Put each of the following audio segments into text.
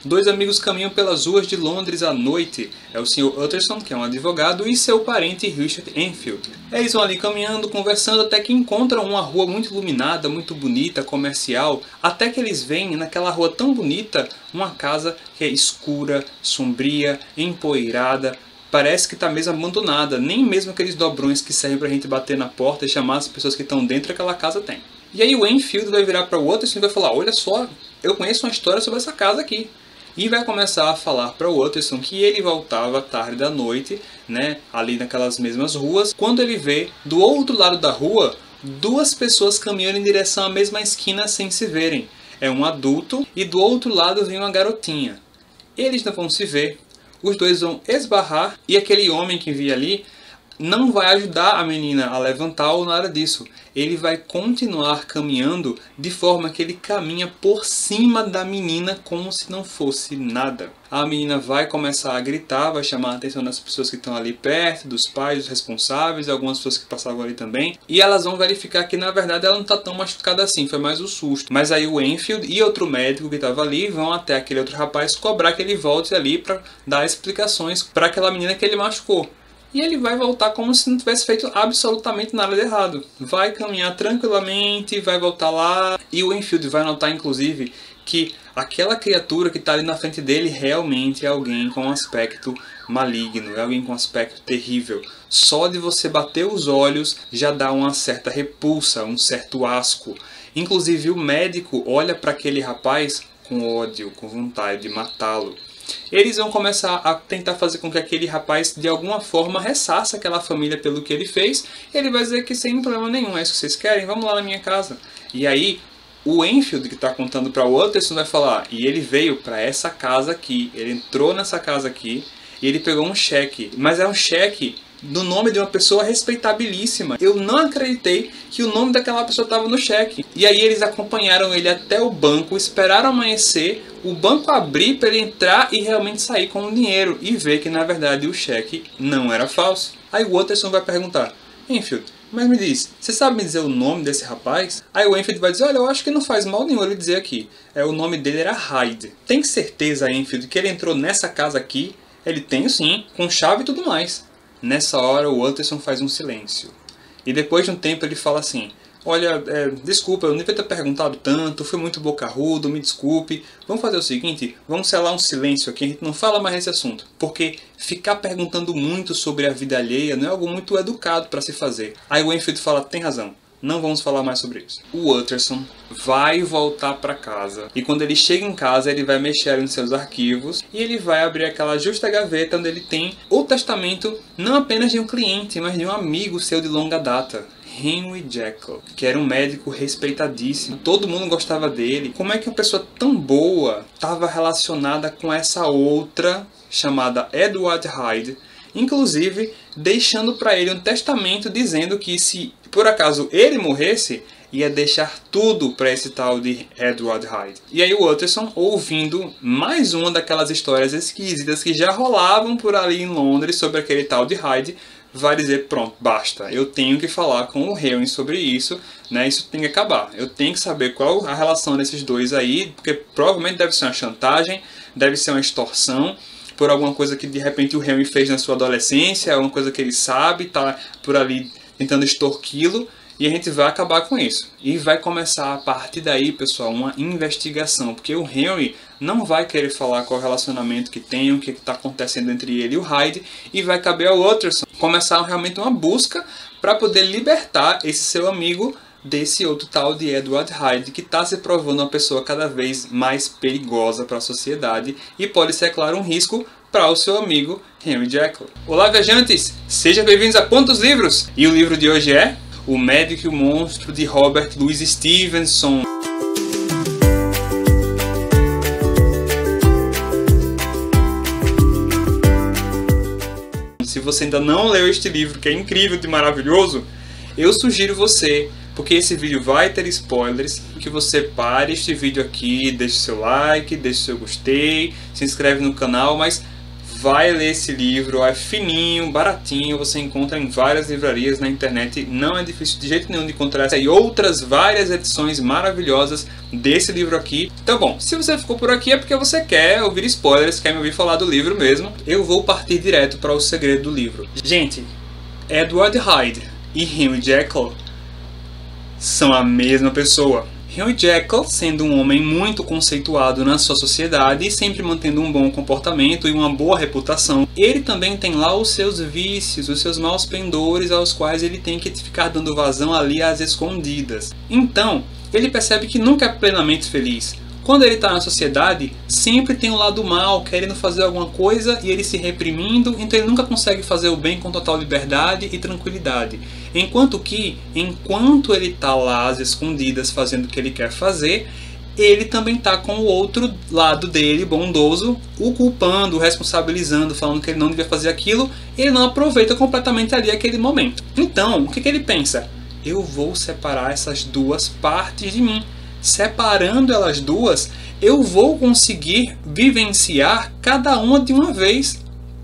Dois amigos caminham pelas ruas de Londres à noite. É o Sr. Utterson, que é um advogado, e seu parente Richard Enfield. Eles vão ali caminhando, conversando, até que encontram uma rua muito iluminada, muito bonita, comercial. Até que eles veem naquela rua tão bonita uma casa que é escura, sombria, empoeirada. Parece que está mesmo abandonada. Nem mesmo aqueles dobrões que servem para a gente bater na porta e chamar as pessoas que estão dentro daquela casa tem. E aí o Enfield vai virar para o Utterson e vai falar: olha só, eu conheço uma história sobre essa casa aqui. E vai começar a falar para o Utterson que ele voltava tarde da noite, né, ali naquelas mesmas ruas, quando ele vê do outro lado da rua duas pessoas caminhando em direção à mesma esquina sem se verem. É um adulto e do outro lado vem uma garotinha. Eles não vão se ver, os dois vão esbarrar e aquele homem que via ali não vai ajudar a menina a levantar ou nada disso. Ele vai continuar caminhando de forma que ele caminha por cima da menina como se não fosse nada. A menina vai começar a gritar, vai chamar a atenção das pessoas que estão ali perto, dos pais, dos responsáveis, algumas pessoas que passavam ali também. E elas vão verificar que na verdade ela não está tão machucada assim, foi mais o susto. Mas aí o Enfield e outro médico que estava ali vão até aquele outro rapaz cobrar que ele volte ali para dar explicações para aquela menina que ele machucou. E ele vai voltar como se não tivesse feito absolutamente nada de errado. Vai caminhar tranquilamente, vai voltar lá. E o Enfield vai notar, inclusive, que aquela criatura que está ali na frente dele realmente é alguém com um aspecto maligno, é alguém com um aspecto terrível. Só de você bater os olhos já dá uma certa repulsa, um certo asco. Inclusive o médico olha para aquele rapaz com ódio, com vontade de matá-lo. Eles vão começar a tentar fazer com que aquele rapaz de alguma forma ressasse aquela família pelo que ele fez. Ele vai dizer que sem problema nenhum, é isso que vocês querem? Vamos lá na minha casa. E aí o Enfield, que está contando para o Utterson, vai falar: e ele veio para essa casa aqui, ele entrou nessa casa aqui e ele pegou um cheque, mas é um cheque do nome de uma pessoa respeitabilíssima. Eu não acreditei que o nome daquela pessoa estava no cheque. E aí eles acompanharam ele até o banco, esperaram amanhecer, o banco abrir para ele entrar e realmente sair com o dinheiro e ver que na verdade o cheque não era falso. Aí o Utterson vai perguntar: Enfield, mas me diz, você sabe me dizer o nome desse rapaz? Aí o Enfield vai dizer: olha, eu acho que não faz mal nenhum ele dizer aqui. O nome dele era Hyde. Tem certeza, Enfield, que ele entrou nessa casa aqui? Ele tem sim, com chave e tudo mais. Nessa hora o Utterson faz um silêncio. E depois de um tempo ele fala assim: olha, desculpa, eu não devia ter perguntado tanto, fui muito bocarrudo, me desculpe. Vamos fazer o seguinte, vamos selar um silêncio aqui, a gente não fala mais nesse assunto. Porque ficar perguntando muito sobre a vida alheia não é algo muito educado para se fazer. Aí o Enfield fala: tem razão. Não vamos falar mais sobre isso. O Utterson vai voltar para casa. E quando ele chega em casa, ele vai mexer nos seus arquivos. E ele vai abrir aquela justa gaveta onde ele tem o testamento não apenas de um cliente, mas de um amigo seu de longa data. Henry Jekyll, que era um médico respeitadíssimo. Todo mundo gostava dele. Como é que uma pessoa tão boa estava relacionada com essa outra chamada Edward Hyde? Inclusive deixando para ele um testamento dizendo que se por acaso ele morresse, ia deixar tudo para esse tal de Edward Hyde. E aí o Utterson, ouvindo mais uma daquelas histórias esquisitas que já rolavam por ali em Londres sobre aquele tal de Hyde, vai dizer: pronto, basta, eu tenho que falar com o Henry sobre isso, né? Isso tem que acabar. Eu tenho que saber qual a relação desses dois aí, porque provavelmente deve ser uma chantagem, deve ser uma extorsão, por alguma coisa que de repente o Henry fez na sua adolescência, alguma coisa que ele sabe, tá por ali tentando extorquí-lo, e a gente vai acabar com isso. E vai começar a partir daí, pessoal, uma investigação, porque o Henry não vai querer falar qual o relacionamento que tem, o que está acontecendo entre ele e o Hyde, e vai caber ao Utterson começar realmente uma busca para poder libertar esse seu amigo desse outro tal de Edward Hyde, que está se provando uma pessoa cada vez mais perigosa para a sociedade e pode ser, claro, um risco para o seu amigo Henry Jekyll. Olá, viajantes! Sejam bem-vindos a Pontos Livros! E o livro de hoje é O Médico e o Monstro, de Robert Louis Stevenson. Se você ainda não leu este livro, que é incrível e maravilhoso, eu sugiro você, porque esse vídeo vai ter spoilers, que você pare este vídeo aqui, deixe seu like, deixe seu gostei, se inscreve no canal, mas vai ler esse livro, é fininho, baratinho, você encontra em várias livrarias na internet, não é difícil de jeito nenhum de encontrar essa e outras várias edições maravilhosas desse livro aqui. Então bom, se você ficou por aqui é porque você quer ouvir spoilers, quer me ouvir falar do livro mesmo. Eu vou partir direto para o segredo do livro. Gente, Edward Hyde e Henry Jekyll são a mesma pessoa. Henry Jekyll, sendo um homem muito conceituado na sua sociedade e sempre mantendo um bom comportamento e uma boa reputação, ele também tem lá os seus vícios, os seus maus pendores aos quais ele tem que ficar dando vazão ali às escondidas. Então, ele percebe que nunca é plenamente feliz. Quando ele está na sociedade, sempre tem um lado mal, querendo fazer alguma coisa e ele se reprimindo, então ele nunca consegue fazer o bem com total liberdade e tranquilidade. Enquanto ele está lá às escondidas fazendo o que ele quer fazer, ele também está com o outro lado dele, bondoso, o culpando, o responsabilizando, falando que ele não devia fazer aquilo, e ele não aproveita completamente ali aquele momento. Então, o que ele pensa? Eu vou separar essas duas partes de mim. Separando elas duas, eu vou conseguir vivenciar cada uma de uma vez,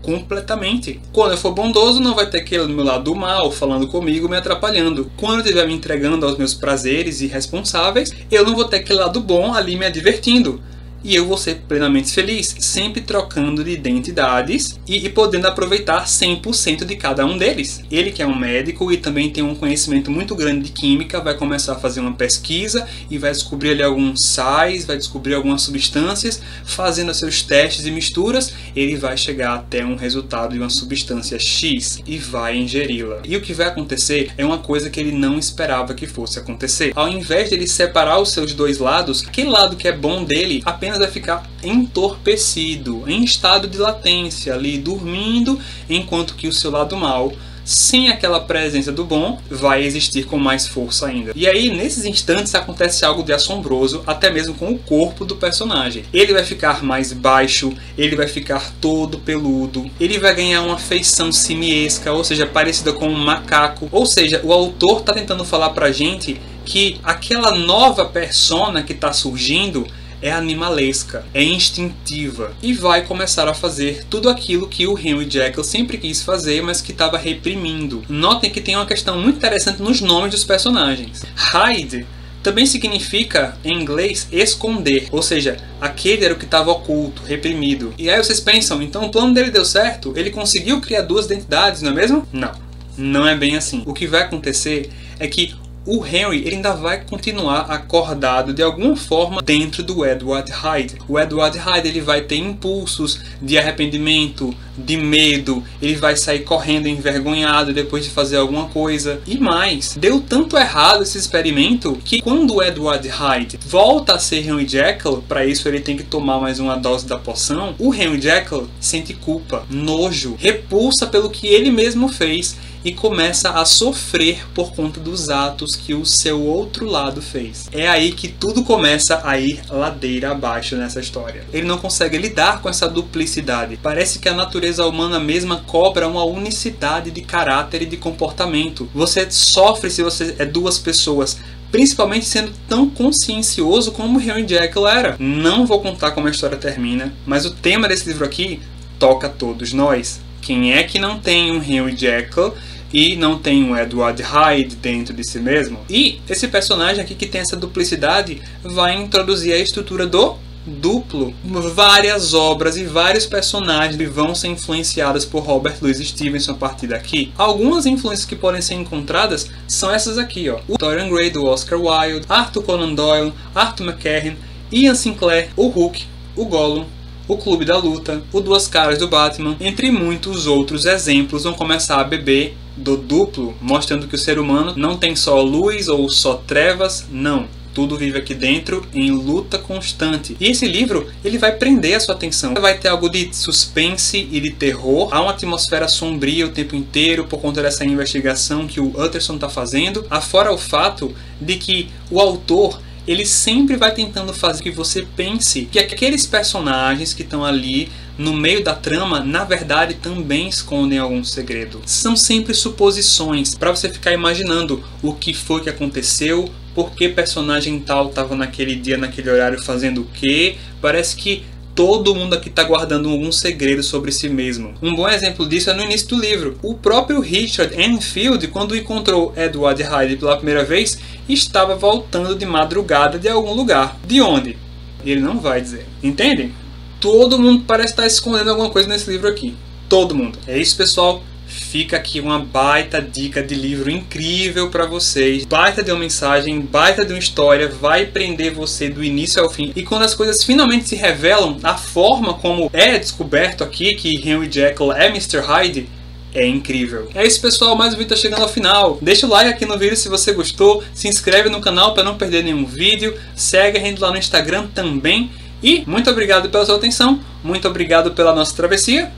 completamente. Quando eu for bondoso, não vai ter aquele do meu lado mal, falando comigo, me atrapalhando. Quando eu estiver me entregando aos meus prazeres irresponsáveis, eu não vou ter aquele lado bom ali me divertindo. E eu vou ser plenamente feliz, sempre trocando de identidades e podendo aproveitar 100% de cada um deles. Ele, que é um médico e também tem um conhecimento muito grande de química, vai começar a fazer uma pesquisa e vai descobrir ali alguns sais, vai descobrir algumas substâncias, fazendo seus testes e misturas, ele vai chegar até um resultado de uma substância X e vai ingeri-la. E o que vai acontecer é uma coisa que ele não esperava que fosse acontecer. Ao invés de ele separar os seus dois lados, aquele lado que é bom dele apenas vai ficar entorpecido, em estado de latência, ali dormindo, enquanto que o seu lado mal, sem aquela presença do bom, vai existir com mais força ainda. E aí, nesses instantes, acontece algo de assombroso, até mesmo com o corpo do personagem. Ele vai ficar mais baixo, ele vai ficar todo peludo, ele vai ganhar uma feição simiesca, ou seja, parecida com um macaco. Ou seja, o autor está tentando falar pra gente que aquela nova persona que está surgindo é animalesca, é instintiva e vai começar a fazer tudo aquilo que o Henry Jekyll sempre quis fazer, mas que estava reprimindo. Notem que tem uma questão muito interessante nos nomes dos personagens. Hyde também significa, em inglês, esconder, ou seja, aquele era o que estava oculto, reprimido. E aí vocês pensam, então o plano dele deu certo? Ele conseguiu criar duas identidades, não é mesmo? Não, não é bem assim. O que vai acontecer é que o Henry ele ainda vai continuar acordado de alguma forma dentro do Edward Hyde. O Edward Hyde ele vai ter impulsos de arrependimento, de medo, ele vai sair correndo envergonhado depois de fazer alguma coisa. E mais, deu tanto errado esse experimento que quando o Edward Hyde volta a ser Henry Jekyll, para isso ele tem que tomar mais uma dose da poção, o Henry Jekyll sente culpa, nojo, repulsa pelo que ele mesmo fez e começa a sofrer por conta dos atos que o seu outro lado fez. É aí que tudo começa a ir ladeira abaixo nessa história. Ele não consegue lidar com essa duplicidade. Parece que a natureza humana mesma cobra uma unicidade de caráter e de comportamento. Você sofre se você é duas pessoas, principalmente sendo tão consciencioso como Henry Jekyll era. Não vou contar como a história termina, mas o tema desse livro aqui toca a todos nós. Quem é que não tem um Henry Jekyll e não tem um Edward Hyde dentro de si mesmo? E esse personagem aqui que tem essa duplicidade vai introduzir a estrutura do duplo. Várias obras e vários personagens vão ser influenciados por Robert Louis Stevenson a partir daqui. Algumas influências que podem ser encontradas são essas aqui, ó. O Dorian Gray do Oscar Wilde, Arthur Conan Doyle, Arthur McCarran, Ian Sinclair, o Hulk, o Gollum, o Clube da Luta, o Duas Caras do Batman, entre muitos outros exemplos, vão começar a beber do duplo, mostrando que o ser humano não tem só luz ou só trevas, não. Tudo vive aqui dentro em luta constante. E esse livro, ele vai prender a sua atenção. Vai ter algo de suspense e de terror. Há uma atmosfera sombria o tempo inteiro por conta dessa investigação que o Utterson está fazendo. Afora o fato de que o autor ele sempre vai tentando fazer que você pense que aqueles personagens que estão ali no meio da trama, na verdade, também escondem algum segredo. São sempre suposições, para você ficar imaginando o que foi que aconteceu, por que personagem tal estava naquele dia, naquele horário fazendo o quê. Parece que todo mundo aqui está guardando algum segredo sobre si mesmo. Um bom exemplo disso é no início do livro. O próprio Richard Enfield, quando encontrou Edward Hyde pela primeira vez, estava voltando de madrugada de algum lugar. De onde? Ele não vai dizer. Entendem? Todo mundo parece estar escondendo alguma coisa nesse livro aqui. Todo mundo. É isso, pessoal. Fica aqui uma baita dica de livro incrível para vocês. Baita de uma mensagem, baita de uma história, vai prender você do início ao fim. E quando as coisas finalmente se revelam, a forma como é descoberto aqui que Henry Jekyll é Mr. Hyde é incrível. É isso, pessoal, mais um vídeo está chegando ao final. Deixa o like aqui no vídeo se você gostou, se inscreve no canal para não perder nenhum vídeo, segue a gente lá no Instagram também. E muito obrigado pela sua atenção, muito obrigado pela nossa travessia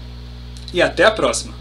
e até a próxima.